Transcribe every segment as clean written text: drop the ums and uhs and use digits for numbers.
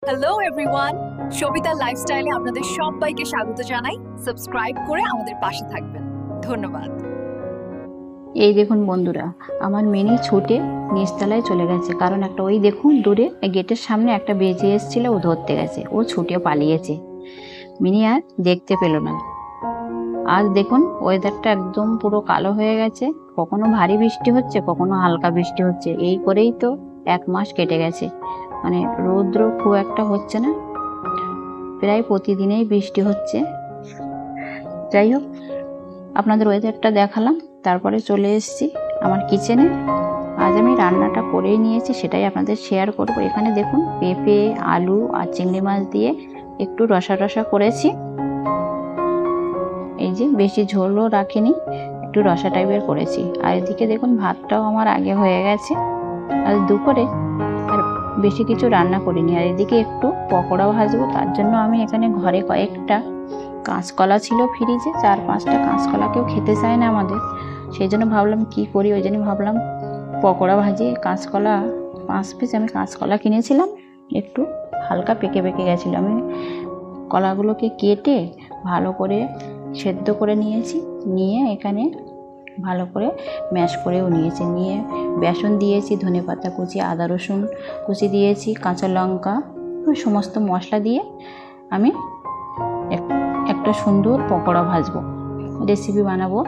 Hello everyone, Sabita লাইফস্টাইলে আপনাদের সবাইকে স্বাগত জানাই। সাবস্ক্রাইব করে আমাদের পাশে থাকবেন। ধন্যবাদ। এই দেখুন বন্ধুরা, আমার মিনি ছুটে নিচতলায় চলে গেছে, কারণ একটা ওই দেখুন দূরে গেটের সামনে একটা বেজে এসেছিল, ও ধরতে গেছে, ও ছুটে পালিয়েছে। মিনি আর দেখতে পেল না। আজ দেখুন ওয়েদারটা একদম পুরো কালো হয়ে গেছে, কখনো ভারী বৃষ্টি হচ্ছে, কখনো হালকা বৃষ্টি হচ্ছে। এই করেই তো 1 মাস কেটে গেছে। মানে রৌদ্র খুব একটা হচ্ছে না, প্রায় প্রতিদিনেই বৃষ্টি হচ্ছে। যাই হোক, আপনাদের ওয়েদারটা দেখালাম, তারপরে চলে এসেছি আমার কিচেনে। আজ আমি রান্নাটা করেই নিয়েছি, সেটাই আপনাদের শেয়ার করব। এখানে দেখুন পেঁপে, আলু আর চিংড়ি মাছ দিয়ে একটু রসা রসা করেছি। এই যে বেশি ঝোলও রাখিনি, একটু রসা টাইপের করেছি। আর এদিকে দেখুন ভাতটাও আমার আগে হয়ে গেছে। আর দুপুরে আর বেশি কিছু রান্না করিনি। আর এদিকে একটু পকোড়া ভাজবো, তার জন্য আমি এখানে ঘরে কয়েকটা কাঁচকলা ছিল ফ্রিজে, 4-5টা কাঁচকলা কেউ খেতে চায় না আমাদের, সেই জন্য ভাবলাম কি করি, ওই জন্য ভাবলাম পকোড়া ভাজি। কাঁচকলা 5 পিস আমি কাঁচকলা কিনেছিলাম, একটু হালকা পেকে পেকে গেছিলো। আমি কলাগুলোকে কেটে ভালো করে সেদ্ধ করে নিয়েছি, নিয়ে এখানে ভালো করে ম্যাশ করেও নিয়েছি। নিয়ে বেসন দিয়েছি, ধনেপাতা কুচি, আদা রসুন কুচি দিয়েছি, কাঁচা লঙ্কা, সমস্ত মশলা দিয়ে আমি একটা সুন্দর পকোড়া ভাজবো, রেসিপি বানাবো।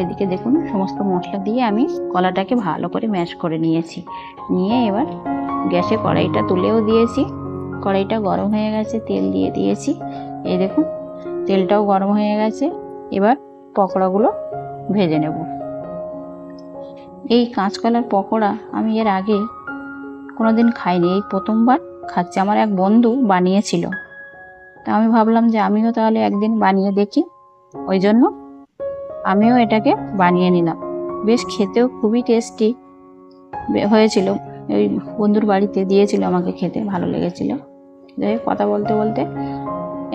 এদিকে দেখুন সমস্ত মশলা দিয়ে আমি কলাটাকে ভালো করে ম্যাশ করে নিয়েছি। নিয়ে এবার গ্যাসে কড়াইটা তুলেও দিয়েছি। কড়াইটা গরম হয়ে গেছে, তেল দিয়ে দিয়েছি। এই দেখুন তেলটাও গরম হয়ে গেছে। এবার পকোড়াগুলো ভেজে নেব। এই কাঁচকলার পকোড়া আমি এর আগে কোনোদিন খাইনি, এই প্রথমবার খাচ্ছি। আমার এক বন্ধু বানিয়েছিল, তা আমি ভাবলাম যে আমিও তাহলে একদিন বানিয়ে দেখি, ওই জন্য আমিও এটাকে বানিয়ে নিলাম। বেশ খেতেও খুবই টেস্টি হয়েছিল। ওই বন্ধুর বাড়িতে দিয়েছিল আমাকে খেতে, ভালো লেগেছিল। যাই হোক, কথা বলতে বলতে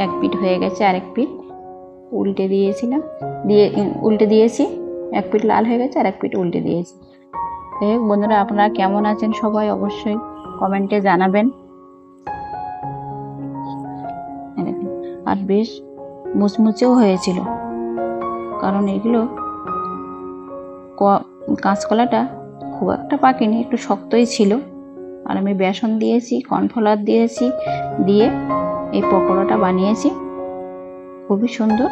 এক পিঠ হয়ে গেছে, আরেক পিঠ উল্টে দিয়েছি। এক পিঠ লাল হয়ে গেছে, আরেক পিঠ উল্টে দিয়েছি। যাই হোক বন্ধুরা, আপনারা কেমন আছেন সবাই অবশ্যই কমেন্টে জানাবেন। আর বেশ মুচমুচেও হয়েছিল, কারণ এগুলো কাঁচকলাটা খুব একটা পাকেনি, একটু শক্তই ছিল। আর আমি বেসন দিয়েছি, কর্নফ্লাওয়ার দিয়েছি, দিয়ে এই পকোড়াটা বানিয়েছি। খুবই সুন্দর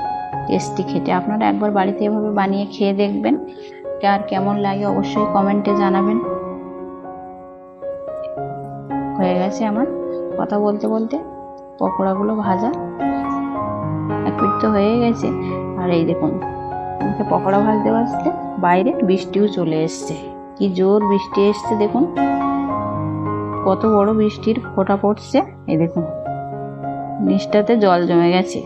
টেস্টি খেতে। আপনারা একবার বাড়িতে এভাবে বানিয়ে খেয়ে দেখবেন, আর কেমন লাগে অবশ্যই কমেন্টে জানাবেন। হয়ে গেছে আমার কথা বলতে বলতে পকোড়াগুলো ভাজা, এক পিঠ তো হয়ে গেছে। আর এই দেখুন আমাকে পকোড়া ভাজতে ভাজতে বাইরে বৃষ্টিও চলে এসছে। কি জোর বৃষ্টি এসছে, দেখুন কত বড় বৃষ্টির ফোঁটা পড়ছে। এই দেখুন নিচটাতে জল জমে গেছে।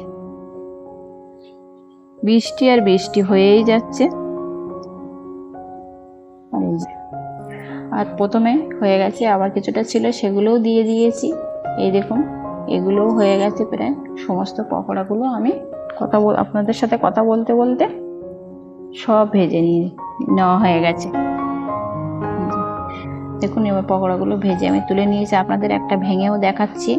বৃষ্টি আর বৃষ্টি হয়েই যাচ্ছে। আর প্রথমে হয়ে গেছে, আবার কিছুটা ছিল সেগুলোও দিয়ে দিয়েছি। এই দেখুন এগুলোও হয়ে গেছে প্রায়। সমস্ত পকোড়াগুলো আমি আপনাদের সাথে কথা বলতে বলতে সব ভেজে নেওয়া হয়ে গেছে। দেখুন এবার পকোড়াগুলো ভেজে আমি তুলে নিয়েছি, আপনাদের একটা ভেঙেও দেখাচ্ছি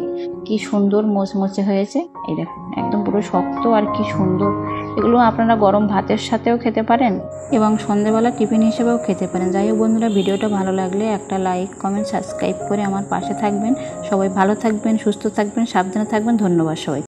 কি সুন্দর মোচমোচে হয়েছে। এই দেখুন একদম পুরো শক্ত, আর কি সুন্দর। এগুলো আপনারা গরম ভাতের সাথেও খেতে পারেন এবং সন্ধ্যেবেলা টিফিন হিসেবেও খেতে পারেন। যাই হোক বন্ধুরা, ভিডিওটা ভালো লাগলে একটা লাইক, কমেন্ট, সাবস্ক্রাইব করে আমার পাশে থাকবেন। সবাই ভালো থাকবেন, সুস্থ থাকবেন, সাবধানে থাকবেন। ধন্যবাদ সবাই।